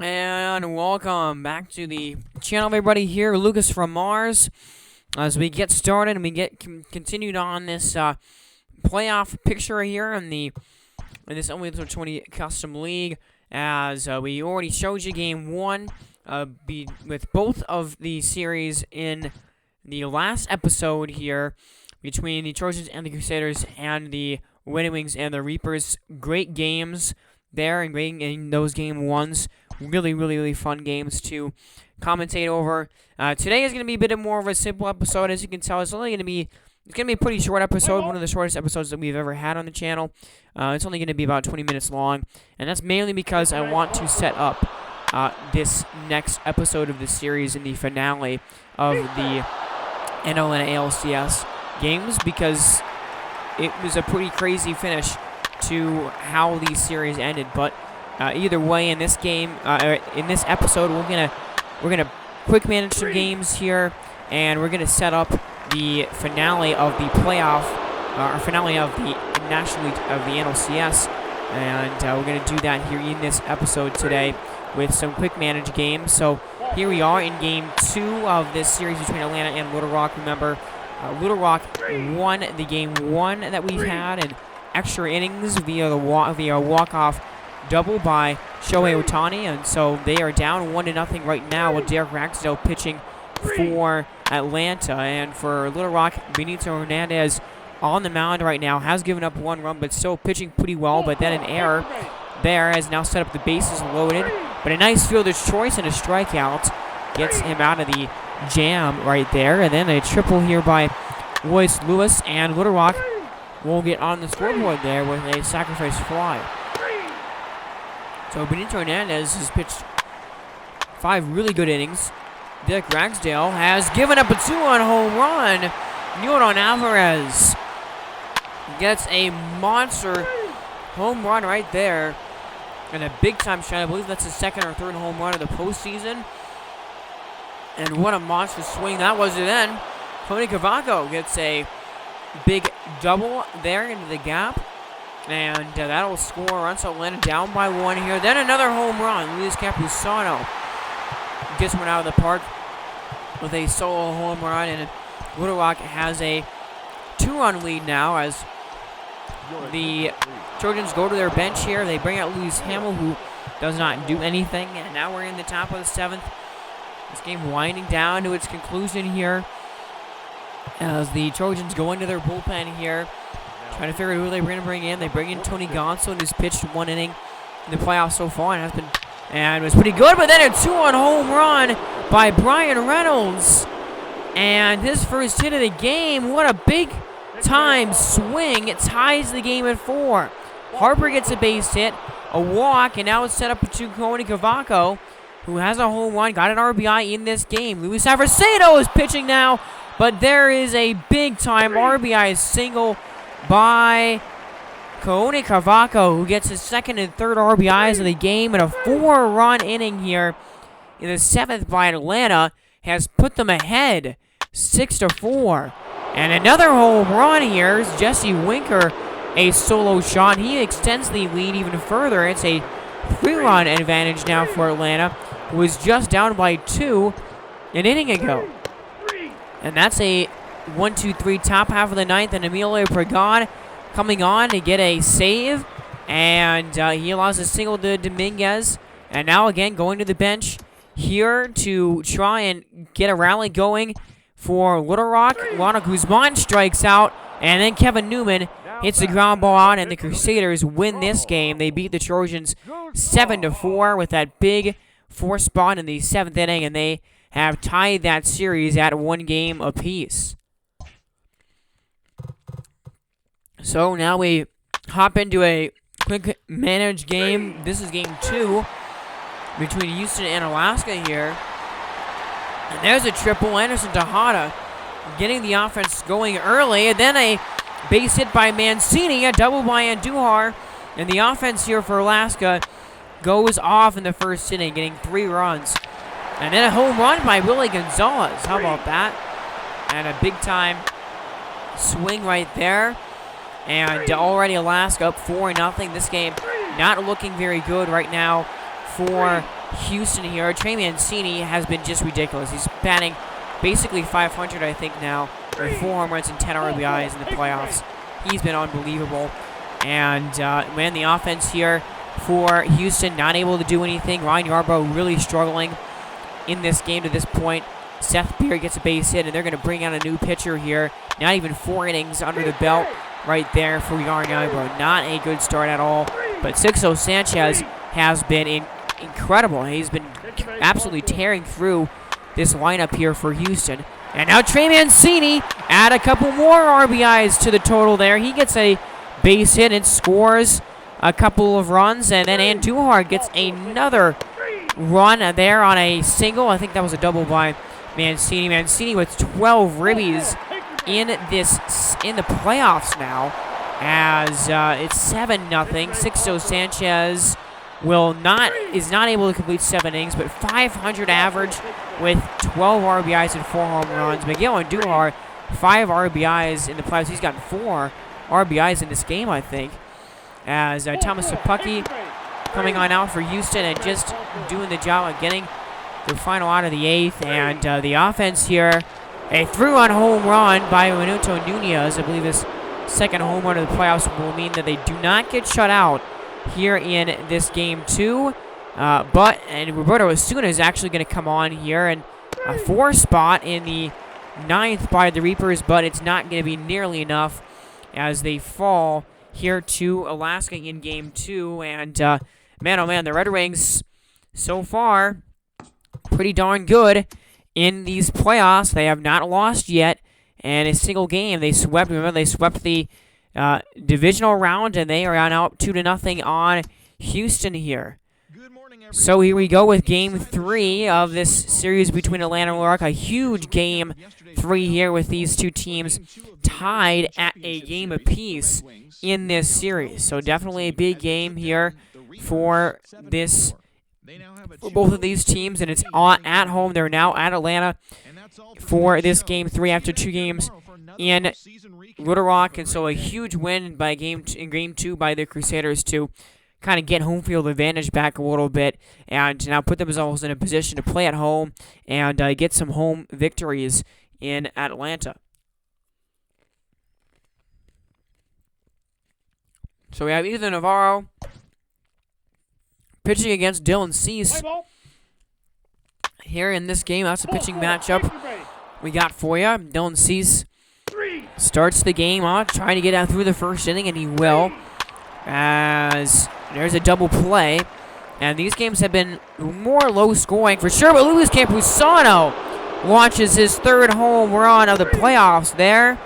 And welcome back to the channel, everybody. Here, Lucas from Mars. As we get started and we get continued on this playoff picture here in this MLB 20 Custom League, as we already showed you Game 1 with both of the series in the last episode here between the Trojans and the Crusaders and the Winning Wings and the Reapers. Great games there and great in those Game 1s. Really fun games to commentate over. Today is going to be a bit more of a simple episode. As you can tell, it's going to be a pretty short episode, one of the shortest episodes that we've ever had on the channel. It's only going to be about 20 minutes long, and that's mainly because I want to set up this next episode of the series in the finale of the NL and ALCS games, because it was a pretty crazy finish to how the series ended. But either way, in this game, in this episode, we're gonna quick manage some games here, and we're gonna set up the finale of the playoff, or finale of the National League of the NLCS, and we're gonna do that here in this episode today with some quick manage games. So here we are in Game 2 of this series between Atlanta and Little Rock. Remember, Little Rock won the Game 1 that we've had in extra innings via walk-off double by Shohei Ohtani, and so they are down 1-0 right now with Derek Ragsdale pitching for Atlanta. And for Little Rock, Benito Hernandez on the mound right now has given up 1 run, but still pitching pretty well. But then an error there has now set up the bases loaded. But a nice fielder's choice and a strikeout gets him out of the jam right there. And then a triple here by Royce Lewis, and Little Rock will get on the scoreboard there with a sacrifice fly. So Benito Hernandez has pitched 5 really good innings. Derek Ragsdale has given up a 2-run home run. Yordan Alvarez gets a monster home run right there, and a big-time shot. I believe that's the 2nd or 3rd home run of the postseason. And what a monster swing that was. And then Tony Cavaco gets a big double there into the gap. And that'll score runs. So Atlanta down by 1 here. Then another home run. Luis Campusano gets one out of the park with a solo home run. And Little Rock has a 2-run lead now as the Trojans go to their bench here. They bring out Luis Hamill, who does not do anything. And now we're in the top of the 7th. This game winding down to its conclusion here as the Trojans go into their bullpen here, trying to figure out who they're going to bring in. They bring in Tony Gonsolin, who's pitched 1 inning in the playoffs so far and was pretty good. But then a 2-run home run by Brian Reynolds, and his first hit of the game. What a big-time swing! It ties the game at 4. Harper gets a base hit, a walk, and now it's set up to Tony Cavaco, who has a home run, got an RBI in this game. Luis Avercado is pitching now, but there is a big-time RBI single by Tony Cavaco, who gets his 2nd and 3rd RBIs of the game, and a 4-run inning here in the 7th by Atlanta has put them ahead 6-4. And another home run here is Jesse Winker, a solo shot. He extends the lead even further. It's a 3-run advantage now for Atlanta, who was just down by 2 an inning ago. And that's a 1-2-3 top half of the 9th, and Emilio Pagan coming on to get a save, and he allows a single to Dominguez. And now again going to the bench here to try and get a rally going for Little Rock. Ronald Guzman strikes out, and then Kevin Newman hits the ground ball out, and the Crusaders win this game. They beat the Trojans 7-4 with that big 4th spot in the 7th inning, and they have tied that series at 1 game apiece. So now we hop into a quick manage game. This is Game 2 between Houston and Alaska here. And there's a triple. Anderson Tejada getting the offense going early. And then a base hit by Mancini, a double by Andujar. And the offense here for Alaska goes off in the 1st inning, getting 3 runs. And then a home run by Willie Gonzalez. How about that? And a big-time swing right there. And already Alaska up 4-0. This game not looking very good right now for Houston here. Trey Mancini has been just ridiculous. He's batting basically 500, I think, now, with 4 home runs and 10 RBIs in the playoffs. He's been unbelievable. And, man, the offense here for Houston, not able to do anything. Ryan Yarbrough really struggling in this game to this point. Seth Beer gets a base hit, and they're going to bring out a new pitcher here. Not even 4 innings under the belt right there for Ryan Yarbrough. Not a good start at all. But Sixto Sanchez has been incredible. He's been absolutely tearing through this lineup here for Houston. And now Trey Mancini add a couple more RBIs to the total there. He gets a base hit and scores a couple of runs. And then Andujar gets another run there on a single. I think that was a double by Mancini. Mancini with 12 ribbies in the playoffs now, as it's 7-0. Sixto Sanchez is not able to complete 7 innings, but 500 average with 12 RBIs and 4 home runs. Miguel Andujar, 5 RBIs in the playoffs. He's gotten 4 RBIs in this game, I think. As Thomas Sapucki coming on out for Houston and just doing the job of getting the final out of the 8th. And the offense here, a 3-run home run by Renato Nunez. I believe his second home run of the playoffs will mean that they do not get shut out here in this game 2. And Roberto Osuna is actually going to come on here and a 4 spot in the 9th by the Reapers, but it's not going to be nearly enough as they fall here to Alaska in game 2. And man, oh man, the Red Wings so far pretty darn good in these playoffs. They have not lost yet in a single game. They swept. Remember, they swept the divisional round, and they are now 2-0 on Houston here. So here we go with Game 3 of this series between Atlanta and Little Rock. A huge Game 3 here with these two teams tied at a game apiece in this series. So definitely a big game here for both of these teams, and it's at home. They're now at Atlanta for this Game 3 after 2 games in Little Rock, and so a huge win in Game 2 by the Crusaders to kind of get home field advantage back a little bit and now put themselves in a position to play at home and get some home victories in Atlanta. So we have Ethan Navarro pitching against Dylan Cease here in this game. That's a pitching matchup we got for you. Dylan Cease starts the game off trying to get out through the first inning, and he will, as there's a double play. And these games have been more low scoring for sure, but Luis Campusano launches his 3rd home run of the playoffs there.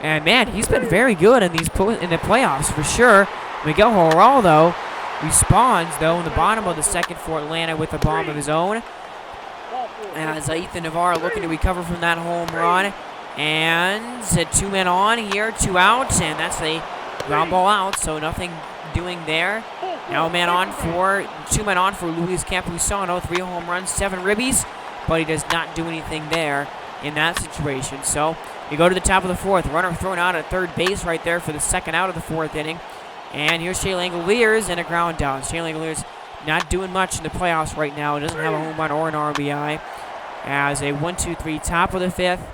And man, he's been very good in the playoffs for sure. Miguel Geraldo responds though in the bottom of the 2nd for Atlanta with a bomb of his own. As Ethan Navarro looking to recover from that home run. And 2 men on here, 2 outs, and that's a ground ball out, so nothing doing there. Now 2 men on for Luis Campusano, 3 home runs, 7 ribbies, but he does not do anything there in that situation. So you go to the top of the 4th, runner thrown out at 3rd base right there for the 2nd out of the 4th inning. And here's Shea Langoliers and a ground down. Shea Langoliers not doing much in the playoffs right now. Doesn't have a home run or an RBI. As a 1-2-3 top of the 5th.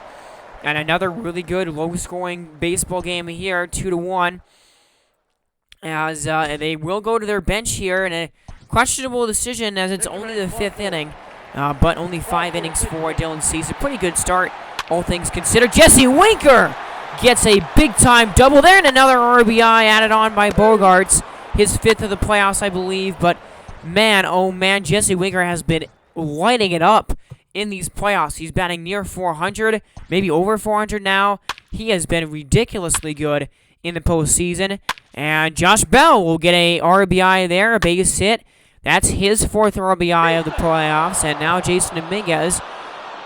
And another really good low-scoring baseball game here, 2-1. As they will go to their bench here in a questionable decision as it's only the 5th inning. But only 5 innings for Dylan Cease. A pretty good start, all things considered. Jesse Winker gets a big-time double there, and another RBI added on by Bogarts. His 5th of the playoffs, I believe. But man, oh man, Jesse Winker has been lighting it up in these playoffs. He's batting near 400, maybe over 400 now. He has been ridiculously good in the postseason. And Josh Bell will get a RBI there, a base hit. That's his 4th RBI of the playoffs. And now Jason Dominguez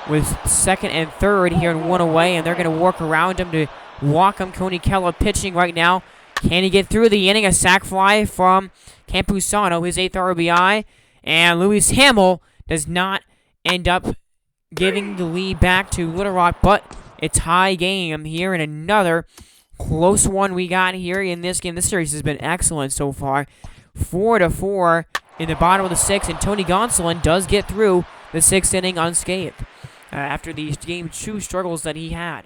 with 2nd and 3rd here and 1 away. And they're going to work around him to walk him. Coney Keller pitching right now. Can he get through the inning? A sac fly from Campusano, his 8th RBI. And Luis Hamill does not end up giving the lead back to Little Rock, but a tie game here and another close one we got here in this game. This series has been excellent so far. 4-4 in the bottom of the 6th, and Tony Gonsolin does get through the 6th inning unscathed after the Game 2 struggles that he had.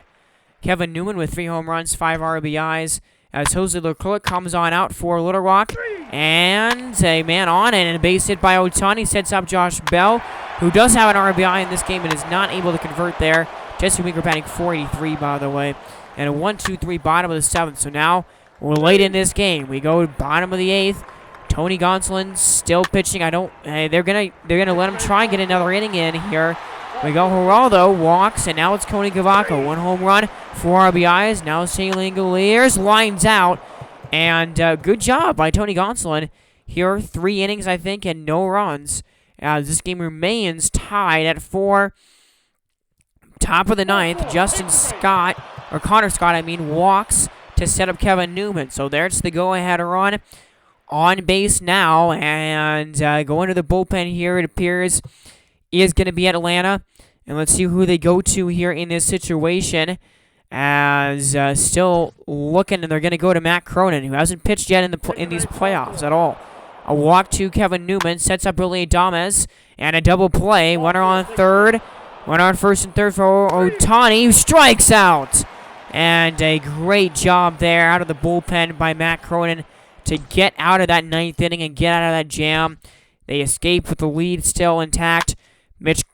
Kevin Newman with 3 home runs, 5 RBIs, as Jose Leclerc comes on out for Little Rock, and a man on and a base hit by Ohtani sets up Josh Bell, who does have an RBI in this game and is not able to convert there. Jesse Winker batting .483, by the way, and a 1-2-3 bottom of the 7th. So now we're late in this game. We go bottom of the 8th. Tony Gonsolin still pitching. They're gonna let him try and get another inning in here. We go Geraldo walks, and now it's Coney Cavaco. 1 home run, 4 RBIs. Now Shane Langoliers lines out, and good job by Tony Gonsolin here. 3 innings, I think, and no runs. This game remains tied at 4. Top of the 9th, Connor Scott, walks to set up Kevin Newman. So there's the go-ahead run on base now, and going to the bullpen here, it appears, is going to be Atlanta. And let's see who they go to here in this situation. As still looking, and they're going to go to Matt Cronin, who hasn't pitched yet in these playoffs at all. A walk to Kevin Newman, sets up Billy Adames, and a double play. Runner on third. One on first and third for Ohtani, who strikes out. And a great job there out of the bullpen by Matt Cronin to get out of that 9th inning and get out of that jam. They escape with the lead still intact.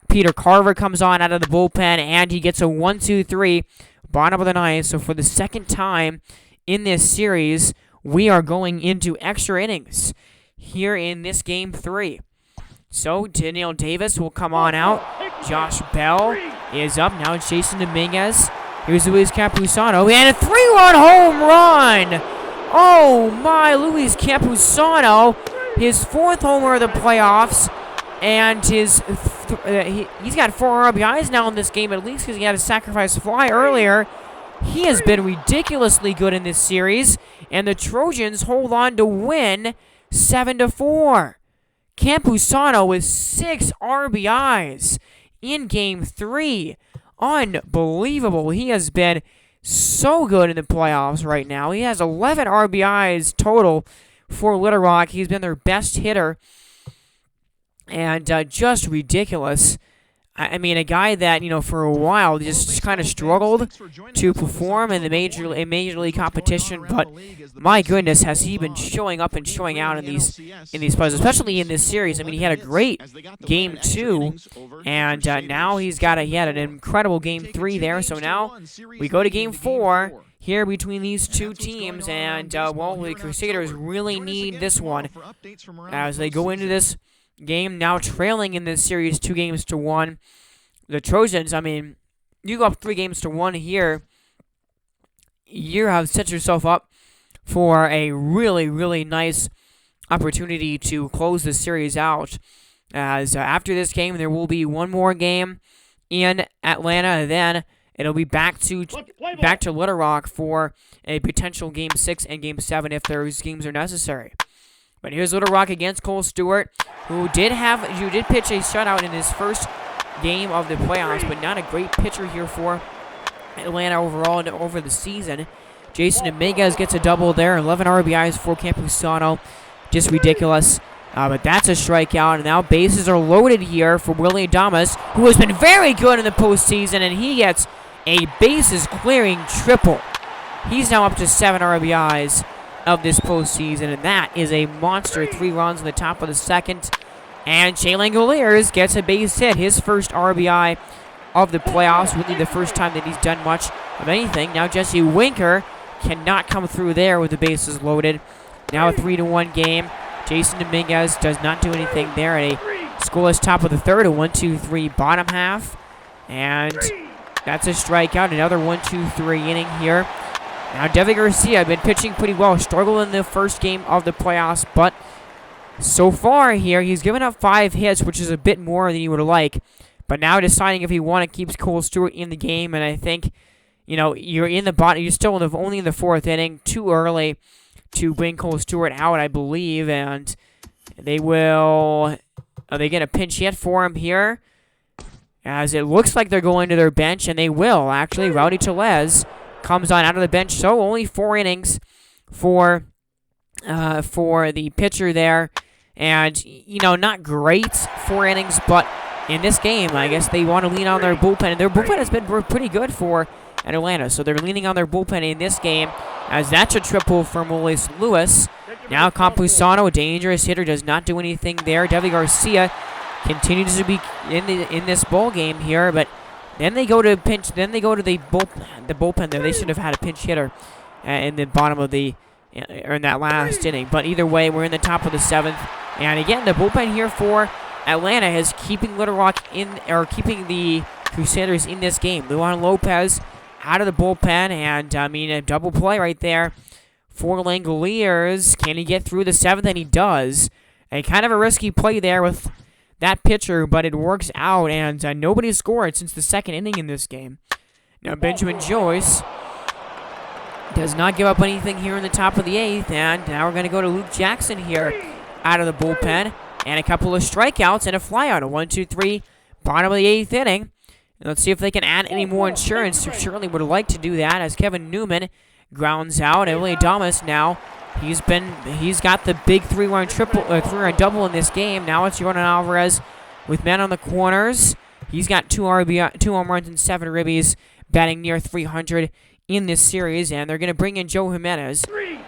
Peter Carver comes on out of the bullpen, and he gets a 1-2-3, bottom of the 9th. So for the second time in this series, we are going into extra innings here in this Game 3. So Daniel Davis will come on out. Josh Bell is up. Now it's Jason Dominguez. Here's Luis Campusano. And a 3-run home run. Oh my, Luis Campusano. His 4th homer of the playoffs. And he's got 4 RBIs now in this game, at least, because he had a sacrifice fly earlier. He has been ridiculously good in this series. And the Trojans hold on to win 7-4. Campusano with 6 RBIs in Game 3. Unbelievable. He has been so good in the playoffs right now. He has 11 RBIs total for Little Rock. He's been their best hitter. And just ridiculous. I mean, a guy that, for a while just kind of struggled to perform in the major league competition, but my goodness, has he been showing up and showing out in these plays, especially in this series. I mean, he had a great Game 2, and now he had an incredible Game 3 there. So now we go to Game 4 here between these two teams, and the Crusaders really need this one as they go into this game now trailing in this series 2-1. The Trojans, you go up 3-1 here, you have set yourself up for a really, really nice opportunity to close the series out. As after this game, there will be one more game in Atlanta, and then it'll be back to Little Rock for a potential Game 6 and Game 7 if those games are necessary. But here's Little Rock against Cole Stewart, who did pitch a shutout in his first game of the playoffs, but not a great pitcher here for Atlanta overall and over the season. Jason Dominguez gets a double there, 11 RBIs for Campusano. Just ridiculous. But that's a strikeout, and now bases are loaded here for Willie Adames, who has been very good in the postseason, and he gets a bases-clearing triple. He's now up to 7 RBIs of this postseason, and that is a monster. 3 runs in the top of the 2nd. And Shane Langoliers gets a base hit, his first RBI of the playoffs, really the first time that he's done much of anything. Now Jesse Winker cannot come through there with the bases loaded. Now a 3-1 game. Jason Dominguez does not do anything there. A scoreless top of the 3rd, a 1-2-3 bottom half. And that's a strikeout, another 1-2-3 inning here. Now, Devin Garcia has been pitching pretty well. Struggled in the first game of the playoffs, but so far here, he's given up 5 hits, which is a bit more than you would like. But now deciding if he wants to keep Cole Stewart in the game, and I think, you're in the bottom. You're still only in the 4th inning. Too early to bring Cole Stewart out, I believe, and they will. Are they going to pinch hit for him here? As it looks like they're going to their bench, and they will actually. Rowdy Tellez comes on out of the bench, so only 4 innings for the pitcher there, And, you know, not great 4 innings, but in this game, I guess they want to lean on their bullpen. And their bullpen has been pretty good for Atlanta. So they're leaning on their bullpen in this game, as that's a triple from Willis Lewis. Now Campusano, a dangerous hitter, does not do anything there. Devi Garcia continues to be in this ball game here, but then they go to pinch. Then they go to the bullpen there. They should have had a pinch hitter in the bottom of the or in that last inning. But either way, we're in the top of the 7th, and again, the bullpen here for Atlanta is keeping Little Rock in, or keeping the Crusaders in this game. Luan Lopez out of the bullpen, and I mean a double play right there for Langoliers. Can he get through the 7th? And he does. A kind of a risky play there with that pitcher, but it works out, and nobody scored since the 2nd inning in this game. Now Benjamin Joyce does not give up anything here in the top of the 8th, and now we're going to go to Luke Jackson here out of the bullpen, and a couple of strikeouts and a flyout. A 1-2-3, bottom of the 8th inning. And let's see if they can add any more insurance. They certainly would like to do that, as Kevin Newman grounds out. Emily Adamas now, he's got the big 3-run double in this game. Now it's Jordan Alvarez with men on the corners. He's got 2 home runs and 7 ribbies, batting near 300 in this series, and they're going to bring in Joe Jimenez,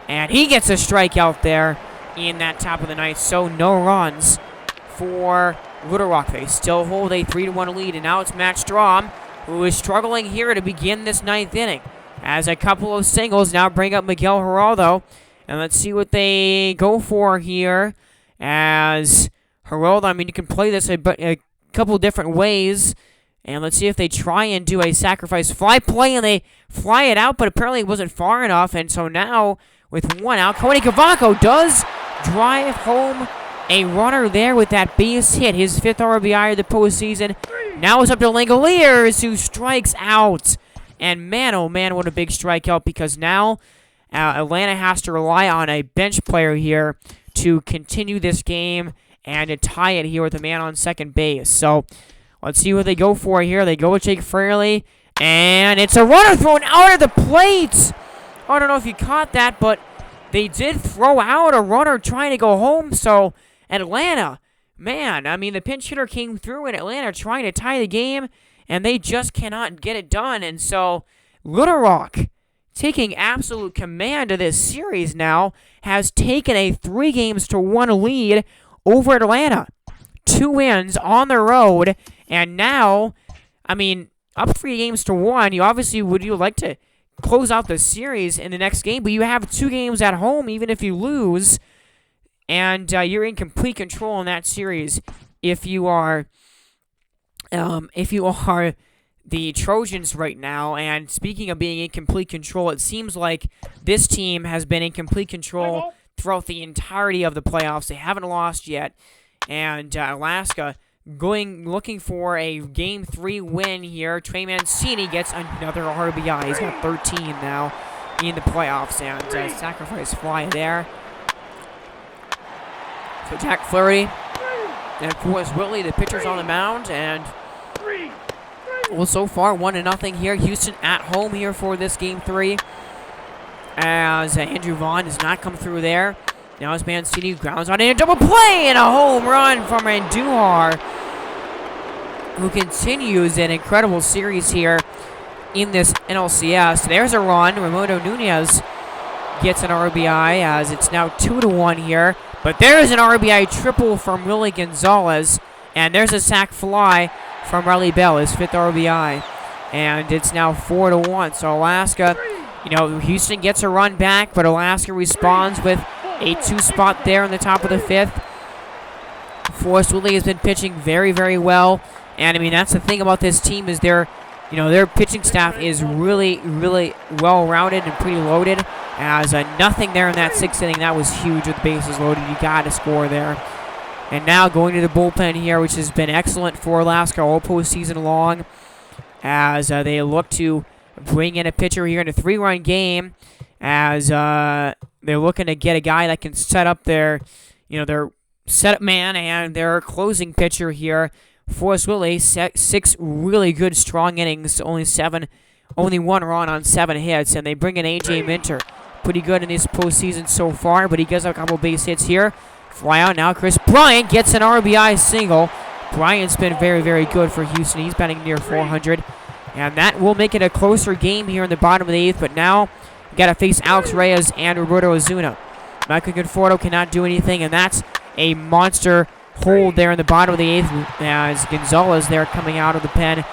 and he gets a strikeout there in that top of the 9th, so no runs for Little Rock. They still hold a 3-1 lead, and now it's Matt Strom, who is struggling here to begin this 9th inning, as a couple of singles now bring up Miguel Geraldo, and let's see what they go for here, as Geraldo, I mean, you can play this a couple different ways. And let's see if they try and do a sacrifice fly play, and they fly it out, but apparently it wasn't far enough. And so now, with 1 out, Cody Cavaco does drive home a runner there with that base hit, his 5th RBI of the postseason. Now it's up to Langoliers, who strikes out. And man, oh man, what a big strikeout, because now Atlanta has to rely on a bench player here to continue this game and to tie it here with a man on second base. So let's see what they go for here. They go with Jake Fraley, and it's a runner thrown out of the plate. I don't know if you caught that, but they did throw out a runner trying to go home. So Atlanta, man, I mean, the pinch hitter came through, and Atlanta trying to tie the game, and they just cannot get it done. And so Little Rock, taking absolute command of this series now, has taken a 3-1 lead over Atlanta. 2 wins on the road. And now, I mean, up 3-1, you obviously would like to close out the series in the next game, but you have 2 games at home, even if you lose, and you're in complete control in that series. If you are the Trojans right now, and speaking of being in complete control, it seems like this team has been in complete control throughout the entirety of the playoffs. They haven't lost yet, and Alaska looking for a Game 3 win here. Trey Mancini gets another RBI. He's got 13 now in the playoffs, and sacrifice fly there. So Jack Flaherty, and of course Whitley, the pitcher's on the mound, and well, so far 1-0 here. Houston at home here for this Game 3, as Andrew Vaughn does not come through there. Now it's Mancini grounds on in a double play and a home run from Andujar, who continues an incredible series here in this NLCS. There's a run. Raimondo Nunez gets an RBI, as it's now 2-1 here. But there's an RBI triple from Willie Gonzalez, and there's a sac fly from Riley Bell, his 5th RBI. And it's now 4-1. So Alaska, Houston gets a run back, but Alaska responds with a 2 spot there in the top of the 5th. Forrest Whitley has been pitching very, very well. And, I mean, that's the thing about this team, is their pitching staff is really, really well-rounded and pretty loaded. As nothing there in that 6th inning. That was huge with the bases loaded. You got to score there. And now going to the bullpen here, which has been excellent for Alaska all postseason long, as they look to bring in a pitcher here in a 3-run game, as they're looking to get a guy that can set up their setup man and their closing pitcher here. Forrest Whitley, 6 really good, strong innings, only 1 run on 7 hits, and they bring in A.J. Minter. Pretty good in this postseason so far, but he gives up a couple base hits here. Fly out now. Chris Bryant gets an RBI single. Bryant's been very, very good for Houston. He's batting near 400. And that will make it a closer game here in the bottom of the 8th. But now we got to face Alex Reyes and Roberto Ozuna. Michael Conforto cannot do anything, and that's a monster hold there in the bottom of the 8th as Gonzalez there coming out of the pen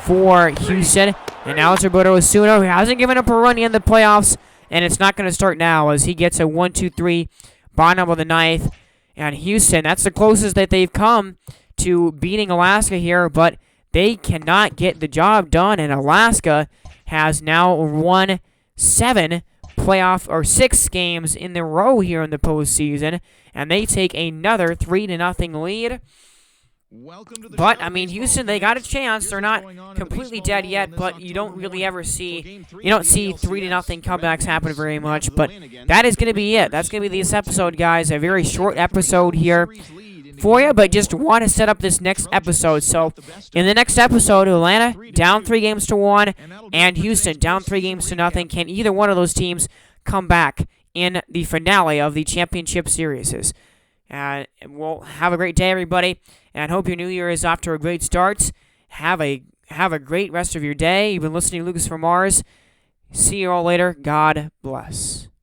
for Houston. And now it's Roberto Ozuna, who hasn't given up a run in the playoffs, and it's not going to start now as he gets a 1-2-3 bottom of the 9th. And Houston, that's the closest that they've come to beating Alaska here, but they cannot get the job done, and Alaska has now won 7 playoff or 6 games in the row here in the postseason, and they take another 3-0 lead. But, I mean, Houston, they got a chance. They're not completely dead yet, but you don't really ever see, 3-0 comebacks happen very much. But that is going to be it. That's going to be this episode, guys. A very short episode here for you, but just want to set up this next episode. So, in the next episode, Atlanta down 3-1, and Houston down 3-0. Can either one of those teams come back in the finale of the championship series? Well, have a great day, everybody, and hope your new year is off to a great start. Have a great rest of your day. You've been listening to Lucas from Mars. See you all later. God bless.